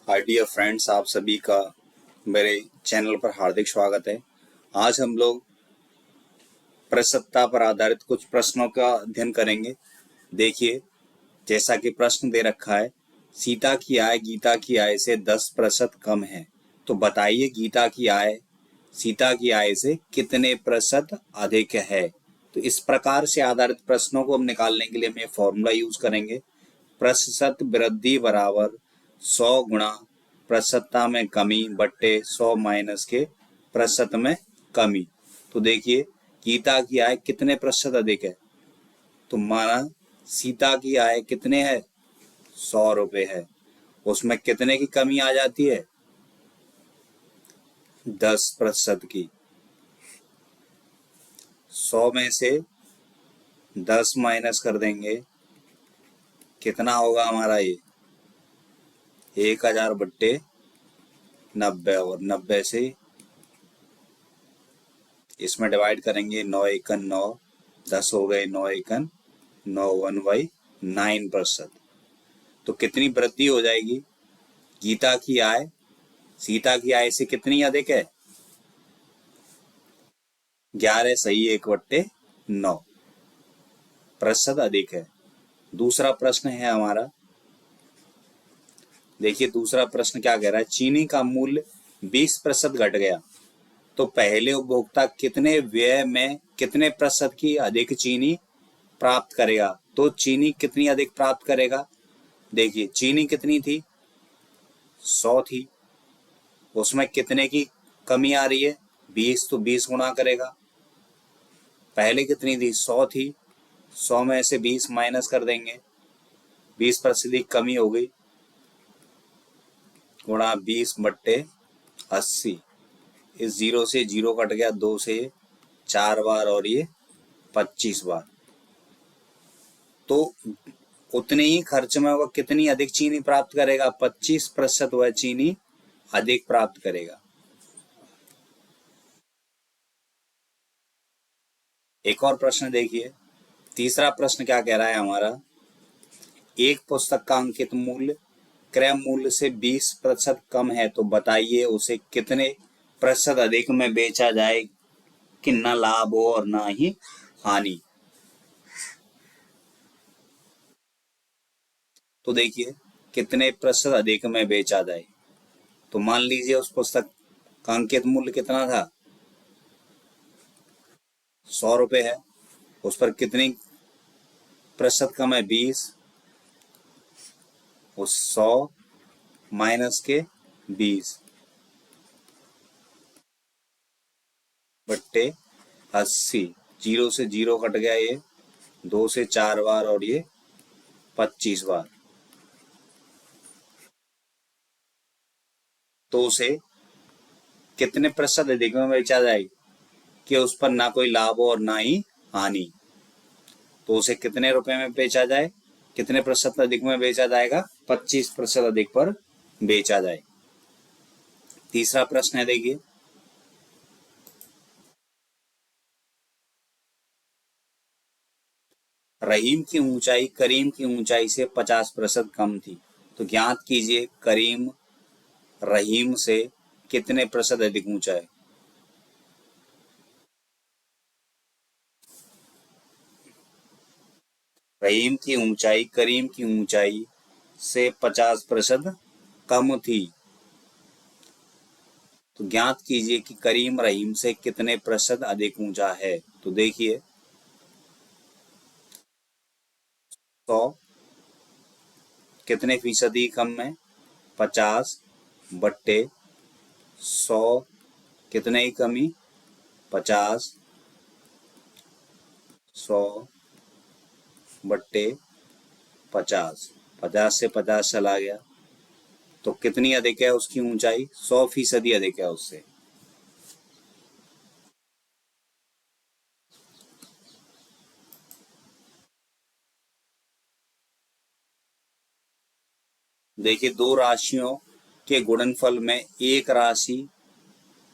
Hi dear friends, आप सभी का मेरे चैनल पर हार्दिक स्वागत है। आज हम लोग प्रसन्नता पर आधारित कुछ प्रश्नों का अध्ययन करेंगे। देखिए, जैसा कि प्रश्न दे रखा है, सीता की आय गीता की आय से 10% कम है, तो बताइए गीता की आय सीता की आय से कितने प्रतिशत अधिक है। तो इस प्रकार से आधारित प्रश्नों को हम निकालने के लिए हम ये फॉर्मूला यूज करेंगे। प्रतिशत वृद्धि बराबर 100 गुणा प्रतिशतता में कमी बट्टे 100 माइनस के प्रतिशत में कमी। तो देखिए, गीता की आय कितने प्रतिशत अधिक है, तो माना सीता की आय कितने है, 100 रुपये है। उसमें कितने की कमी आ जाती है, 10% की। 100 में से 10 माइनस कर देंगे, कितना होगा हमारा ये 1000 बट्टे 90, और 90 से इसमें डिवाइड करेंगे, 9 एकन 9, 10 हो गए 9 एकन 9, 1/9%। तो कितनी वृद्धि हो जाएगी, गीता की आय सीता की आय से कितनी अधिक है, 11 सही 1/9 प्रतिशत अधिक है। दूसरा प्रश्न है हमारा, देखिए दूसरा प्रश्न क्या कह रहा है, चीनी का मूल्य 20% घट गया, तो पहले उपभोक्ता कितने व्यय में कितने प्रतिशत की अधिक चीनी प्राप्त करेगा। तो चीनी कितनी अधिक प्राप्त करेगा, देखिए चीनी कितनी थी, 100 थी, उसमें कितने की कमी आ रही है, 20, तो 20 गुणा करेगा। पहले कितनी थी, 100 थी, 100 में से 20 माइनस कर देंगे, 20% की कमी हो गई, गुणा 20/80। इस 0 से 0 कट गया, 2 से 4 बार और ये 25 बार। तो उतने ही खर्च में वह कितनी अधिक चीनी प्राप्त करेगा, 25% वह चीनी अधिक प्राप्त करेगा। एक और प्रश्न देखिए, तीसरा प्रश्न क्या कह रहा है हमारा, एक पुस्तक का अंकित मूल्य क्रय मूल्य से 20% कम है, तो बताइए उसे कितने प्रतिशत अधिक में बेचा जाए कि न लाभ हो और ना ही हानि। तो देखिए कितने प्रतिशत अधिक में बेचा जाए, तो मान लीजिए उस पुस्तक का अंकित मूल्य कितना था, 100 रुपये है, उस पर कितनी प्रतिशत कम है, 20, उस 100 माइनस के 20 बट्टे 80, 0 से 0 कट गया, ये 2 से 4 बार और ये 25 बार। तो उसे कितने प्रतिशत अधिक में बेचा जाए कि उस पर ना कोई लाभ हो और ना ही हानि। तो उसे कितने रुपए में बेचा जाए, कितने प्रतिशत अधिक में बेचा जाएगा, 25% अधिक पर बेचा जाए। तीसरा प्रश्न है, देखिए रहीम की ऊंचाई करीम की ऊंचाई से 50% कम थी, तो ज्ञात कीजिए करीम रहीम से कितने प्रतिशत अधिक ऊंचा है। रहीम की ऊंचाई करीम की ऊंचाई से 50% कम थी, तो ज्ञात कीजिए कि करीम रहीम से कितने प्रतिशत अधिक ऊंचा है। तो देखिए 100 कितने फीसदी कम है, 50 बट्टे 100 कितने की कमी, 50, 100 बट्टे 50, 50 से 50 चला गया, तो कितनी अधिक है उसकी ऊंचाई, 100% अधिक है उससे। देखिए दो राशियों के गुणनफल में एक राशि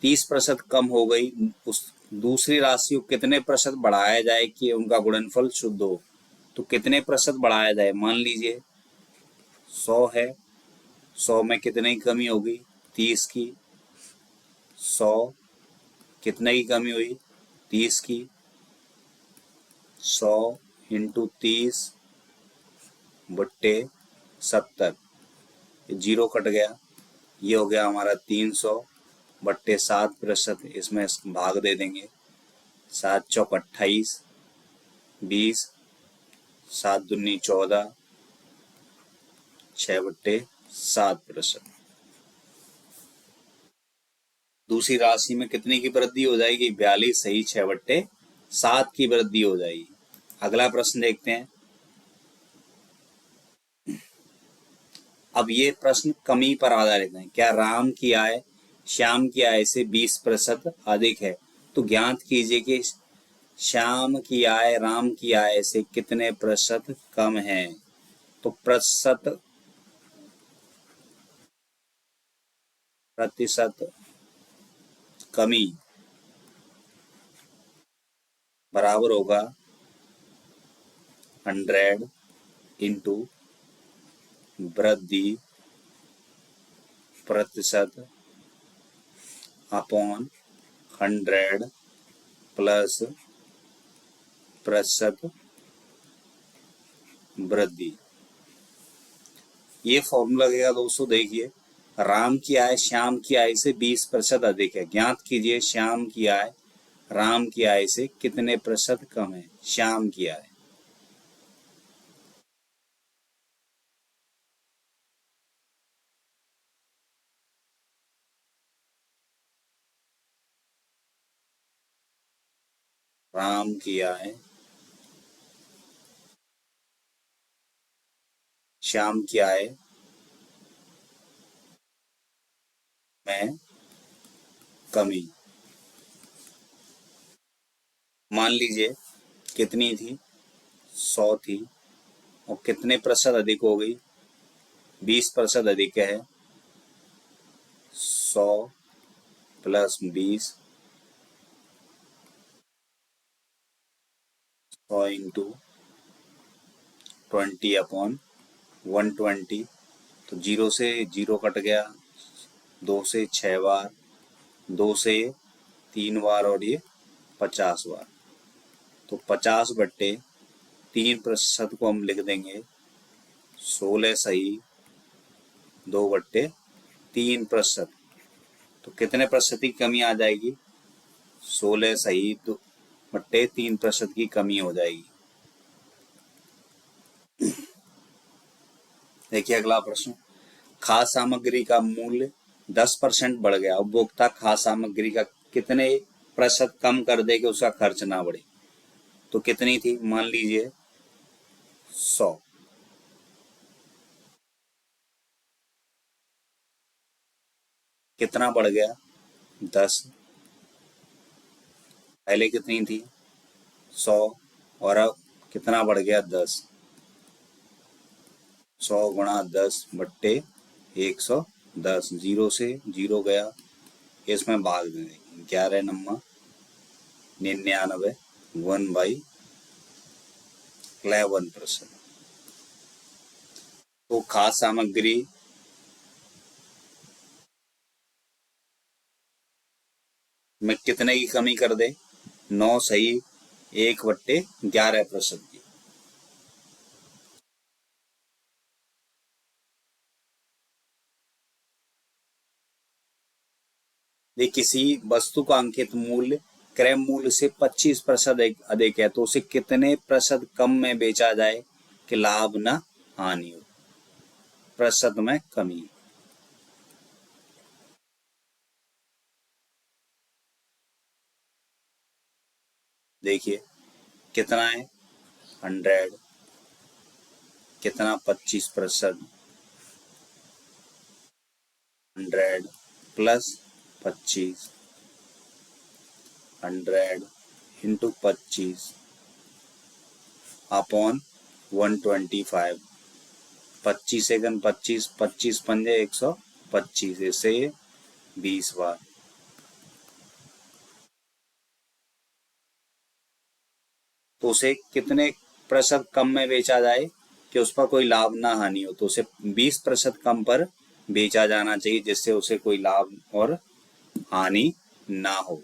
30% कम हो गई, उस दूसरी राशि को कितने प्रतिशत बढ़ाया जाए कि उनका गुणनफल शुद्ध हो। तो कितने प्रतिशत बढ़ाया जाए, मान लीजिए 100 है, 100 में कितने की कमी होगी? 30 की। 100 कितने की कमी हुई? 30 की। 100 इंटू 30 बट्टे 70, जीरो कट गया, ये हो गया हमारा 300 बट्टे 7%, इसमें भाग दे देंगे। 7 चौक 28, 20, 7 दूनी 14, 6 बट्टे 7%। दूसरी राशि में कितने की वृद्धि हो जाएगी? 42 सही 6 बट्टे 7 की वृद्धि हो जाएगी। अगला प्रश्न देखते हैं। अब ये प्रश्न कमी पर आधारित है। क्या राम की आय श्याम की आय से 20% अधिक है? तो ज्ञात कीजिए कि श्याम की आय राम की आय से कितने प्रतिशत कम है। तो प्रतिशत कमी बराबर होगा 100 इंटू वृद्धि प्रतिशत अपॉन 100 प्लस प्रतिशत वृद्धि। ये फॉर्मूला लगेगा दोस्तों। देखिए, राम की आय श्याम की आय से 20% अधिक है। ज्ञात कीजिए श्याम की आय राम की आय से कितने प्रतिशत कम है। श्याम की आय राम की आय श्याम की आय में कमी। मान लीजिए कितनी थी? 100 थी और कितने प्रतिशत अधिक हो गई? 20% अधिक है। 100 प्लस 20, 100 इंटू 20 अपॉन 120। तो 0 से 0 कट गया, 2 से 6 बार, 2 से 3 बार और ये 50 बार। तो 50 बट्टे 3% को हम लिख देंगे 16 सही 2 बट्टे 3%। तो कितने प्रतिशत की कमी आ जाएगी? 16 सही 2 बट्टे 3% की कमी हो जाएगी। देखिए अगला प्रश्न। खाद्य सामग्री का मूल्य 10% बढ़ गया। उपभोक्ता खाद्य सामग्री का कितने प्रतिशत कम कर दे कि उसका खर्च ना बढ़े? तो कितनी थी? मान लीजिए 100, कितना बढ़ गया? 10। पहले कितनी थी? 100 और अब कितना बढ़ गया? 10। 100 गुणा 10 बट्टे 110, 0 से 0 गया, इसमें भाग देंगे 11 नम्मा 99, 1/11%। तो खाद्य सामग्री में कितने की कमी कर दे? 9 सही 1/11% की। ये किसी वस्तु का अंकित मूल्य क्रय मूल्य से 25% अधिक है तो उसे कितने प्रतिशत कम में बेचा जाए कि लाभ न हानि हो? प्रतिशत में कमी। देखिए कितना है? 100 कितना? 25%। 100 प्लस 25, 100 इंटू 25 अपॉन 125। 25 सेकंड 25, 25 पंजे 125, इसे 20 बार। तो उसे कितने प्रतिशत कम में बेचा जाए कि उस पर कोई लाभ ना हानि हो? तो उसे 20% कम पर बेचा जाना चाहिए जिससे उसे कोई लाभ और हानि ना हो।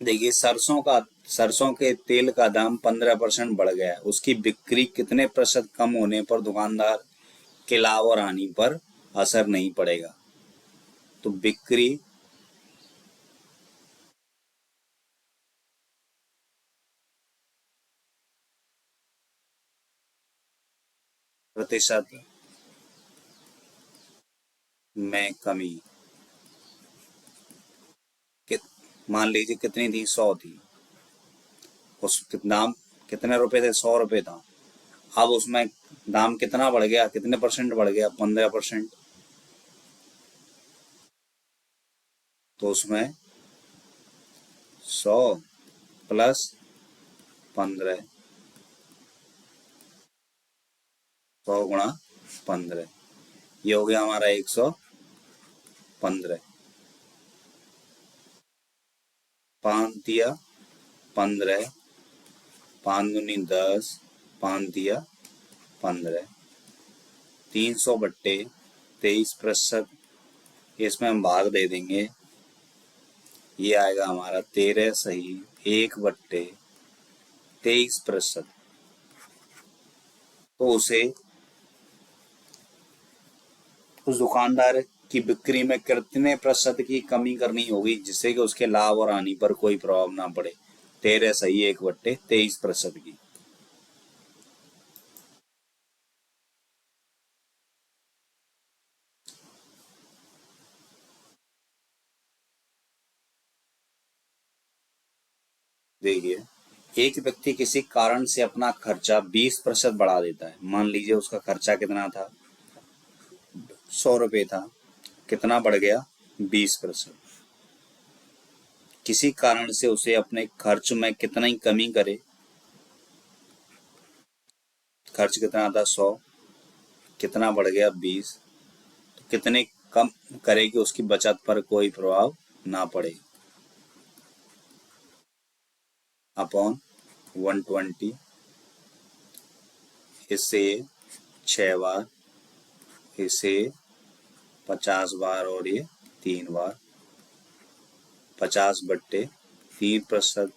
देखिए, सरसों के तेल का दाम 15% बढ़ गया है। उसकी बिक्री कितने प्रतिशत कम होने पर दुकानदार के लाभ और हानि पर असर नहीं पड़ेगा? तो बिक्री प्रतिशत में कमी। कित मान लीजिए कितनी थी, 100 थी। उस दाम कितने रुपए थे, 100 रुपए था। अब उसमें दाम कितना बढ़ गया, कितने परसेंट बढ़ गया, 15%। तो उसमें 100 + 15, 100 × 15, ये हो गया हमारा 115। 5×15, 5×10, 5×15, 300/23%। इसमें हम भाग दे देंगे, ये आएगा हमारा 13 सही 1/23%। तो उसे उस दुकानदार की बिक्री में कितने प्रतिशत की कमी करनी होगी जिससे कि उसके लाभ और हानि पर कोई प्रभाव ना पड़े? 13 सही 1/23% की। देखिए, एक व्यक्ति किसी कारण से अपना खर्चा 20% बढ़ा देता है। मान लीजिए उसका खर्चा कितना था, 100 रुपये था, कितना बढ़ गया, 20%। किसी कारण से उसे अपने खर्च में कितना ही कमी करे, खर्च कितना था, 100, कितना बढ़ गया, 20। तो कितने कम करे कि उसकी बचत पर कोई प्रभाव ना पड़े, अपॉन 120। इसे 6 बार, इसे 50 बार और ये 3 बार। 50/3%,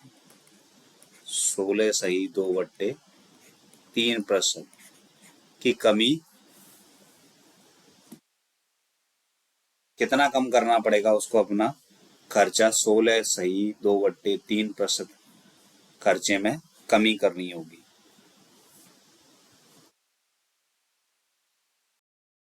16 सही 2/3% की कमी। कितना कम करना पड़ेगा उसको अपना खर्चा, 16 सही 2/3% खर्चे में कमी करनी होगी।